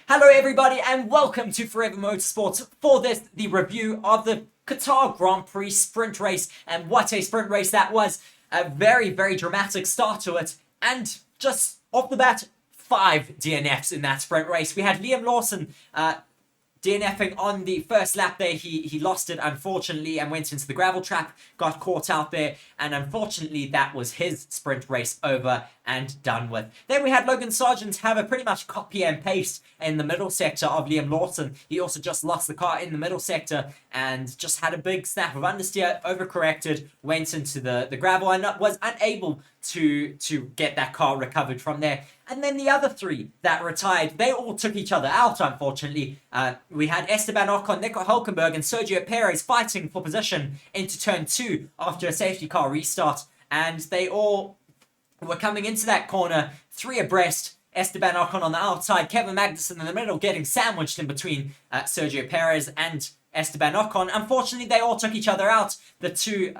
Hello everybody and welcome to Forever Motorsports for the review of the Qatar Grand Prix sprint race. And what a sprint race that was. A very, very dramatic start to it. And just off the bat, 5 DNFs in that sprint race. We had Liam Lawson DNFing on the first lap there. He lost it, unfortunately, and went into the gravel trap, got caught out there, and unfortunately that was his sprint race over and done with. Then we had Logan Sargent have a pretty much copy and paste in the middle sector of Liam Lawson. He also just lost the car in the middle sector and just had a big snap of understeer, overcorrected, went into the gravel and was unable to get that car recovered from there. And then the other 3 that retired, they all took each other out, unfortunately. We had Esteban Ocon, Nico Hülkenberg, and Sergio Perez fighting for position into turn 2 after a safety car restart. And they all were coming into that corner 3 abreast. Esteban Ocon on the outside, Kevin Magnussen in the middle, getting sandwiched in between Sergio Perez and Esteban Ocon. Unfortunately, they all took each other out. The 2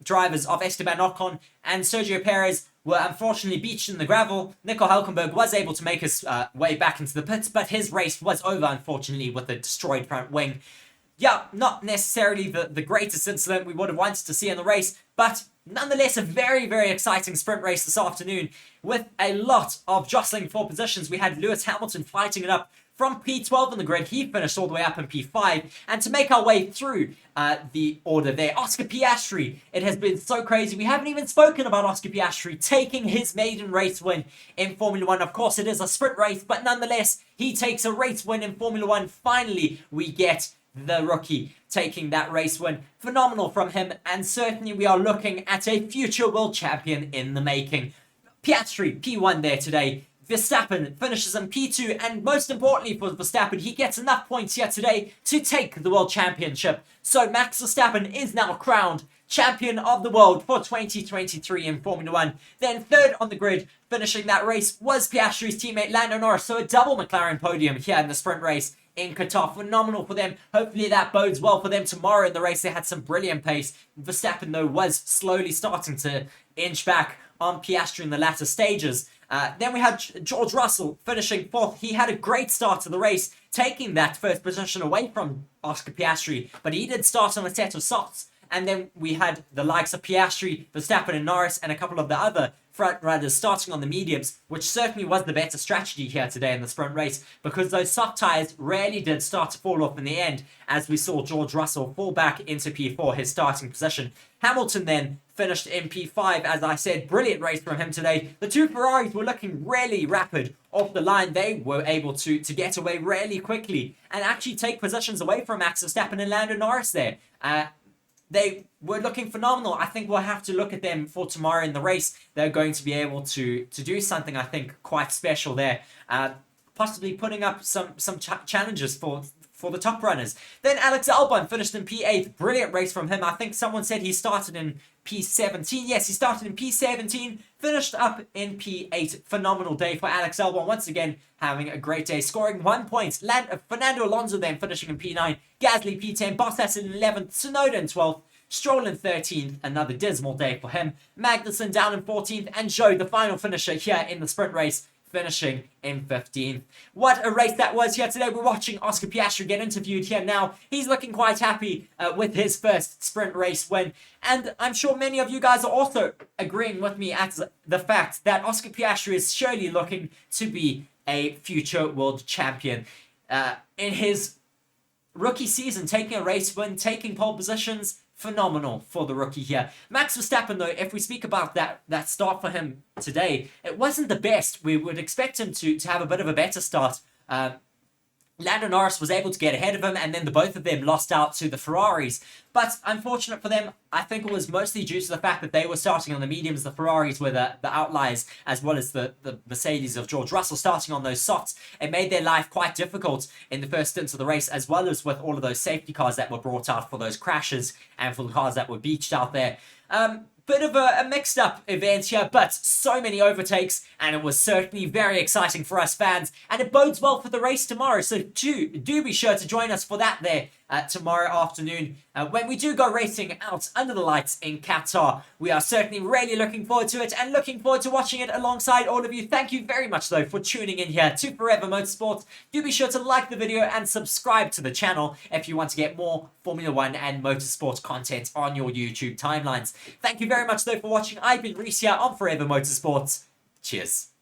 drivers of Esteban Ocon and Sergio Perez were unfortunately beached in the gravel. Nico Hülkenberg was able to make his way back into the pits, but his race was over, unfortunately, with a destroyed front wing. Yeah, not necessarily the greatest incident we would have wanted to see in the race, but nonetheless a very, very exciting sprint race this afternoon with a lot of jostling for positions. We had Lewis Hamilton fighting it up from P12 on the grid. He finished all the way up in P5. And to make our way through the order there, Oscar Piastri. It has been so crazy. We haven't even spoken about Oscar Piastri taking his maiden race win in Formula 1. Of course, it is a sprint race, but nonetheless, he takes a race win in Formula 1. Finally, we get the rookie taking that race win. Phenomenal from him, and certainly we are looking at a future world champion in the making. Piastri, P1 there today. Verstappen finishes in P2, and most importantly for Verstappen, he gets enough points here today to take the world championship. So Max Verstappen is now crowned champion of the world for 2023 in Formula 1. Then third on the grid, finishing that race, was Piastri's teammate Lando Norris. So a double McLaren podium here in the sprint race in Qatar. Phenomenal for them. Hopefully that bodes well for them tomorrow in the race. They had some brilliant pace. Verstappen, though, was slowly starting to inch back on Piastri in the latter stages. Then we had George Russell finishing 4th. He had a great start to the race, taking that first position away from Oscar Piastri, but he did start on a set of softs. And then we had the likes of Piastri, Verstappen and Norris, and a couple of the other front runners starting on the mediums, which certainly was the better strategy here today in the sprint race, because those soft tyres rarely did start to fall off in the end, as we saw George Russell fall back into P4, his starting position. Hamilton then finished in P5, as I said. Brilliant race from him today. The 2 Ferraris were looking really rapid off the line. They were able to get away really quickly and actually take positions away from Max Verstappen and Lando Norris there. They were looking phenomenal. I think we'll have to look at them for tomorrow in the race. They're going to be able to do something, I think, quite special there. Possibly putting up some challenges for the top runners. Then Alex Albon finished in P8. Brilliant race from him. I think someone said he started in P17. Yes, he started in P17, finished up in P8. Phenomenal day for Alex Albon. Once again, having a great day, scoring 1 point. Fernando Alonso then finishing in P9. Gasly P10. Bottas in 11th. Tsunoda in 12th. Stroll in 13th. Another dismal day for him. Magnussen down in 14th. And Zhou, the final finisher here in the sprint race, finishing in 15th. What a race that was here today. We're watching Oscar Piastri get interviewed here now. He's looking quite happy with his first sprint race win. And I'm sure many of you guys are also agreeing with me at the fact that Oscar Piastri is surely looking to be a future world champion. In his rookie season, taking a race win, taking pole positions, phenomenal for the rookie here. Max Verstappen, though, if we speak about that start for him today, it wasn't the best. We would expect him to have a bit of a better start. Lando Norris was able to get ahead of him, and then the both of them lost out to the Ferraris. But unfortunate for them, I think it was mostly due to the fact that they were starting on the mediums. The Ferraris were the outliers, as well as the Mercedes of George Russell starting on those softs. It made their life quite difficult in the first stints of the race, as well as with all of those safety cars that were brought out for those crashes and for the cars that were beached out there. bit of a mixed up event here, but so many overtakes, and it was certainly very exciting for us fans, and it bodes well for the race tomorrow. So do be sure to join us for that there tomorrow afternoon when we do go racing out under the lights in Qatar. We are certainly really looking forward to it and looking forward to watching it alongside all of you. Thank you very much though for tuning in here to Forever Motorsports. Do be sure to like the video and subscribe to the channel if you want to get more Formula 1 and motorsport content on your YouTube timelines. Thank you very much though for watching. I've been Reece here on Forever Motorsports. Cheers.